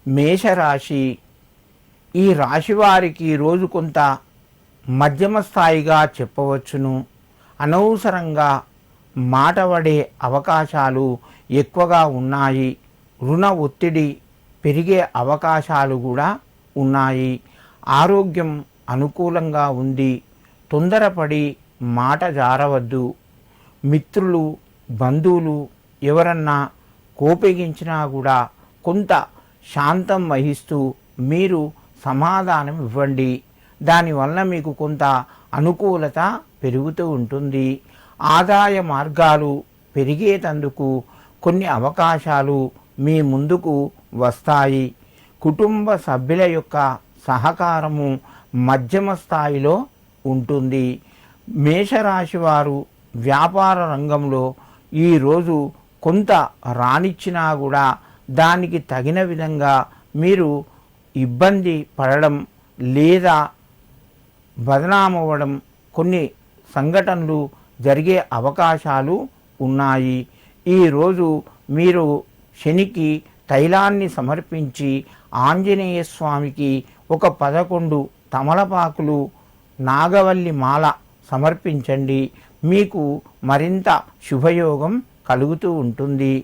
మేషరాశి. ఈ రాశి వారికి రోజు కొంత మధ్యమ స్థాయిగా చెప్పవచ్చును. అనవసరంగా మాట పడే అవకాశాలు ఎక్కువగా ఉన్నాయి. రుణ ఒత్తిడి పెరిగే అవకాశాలు కూడా ఉన్నాయి. ఆరోగ్యం అనుకూలంగా ఉంది. తొందరపడి మాట జారవద్దు. మిత్రులు బంధువులు ఎవరన్నా కోపగించినా కూడా కొంత శాంతం వహిస్తూ మీరు సమాధానం ఇవ్వండి. దానివల్ల మీకు కొంత అనుకూలత పెరుగుతూ ఉంటుంది. ఆదాయ మార్గాలు పెరిగేటందుకు కొన్ని అవకాశాలు మీ ముందుకు వస్తాయి. కుటుంబ సభ్యుల యొక్క సహకారము మధ్యమ స్థాయిలో ఉంటుంది. మేషరాశి వారు వ్యాపార రంగంలో ఈరోజు కొంత రానిచ్చినా కూడా దానికి తగిన విధంగా మీరు ఇబ్బంది పడడం లేదా బదనామవ్వడం కొన్ని సంఘటనలు జరిగే అవకాశాలు ఉన్నాయి. ఈరోజు మీరు శనికి తైలాన్ని సమర్పించి ఆంజనేయ స్వామికి ఒక 11 తమలపాకులు నాగవల్లి మాల సమర్పించండి. మీకు మరింత శుభయోగం కలుగుతూ ఉంటుంది.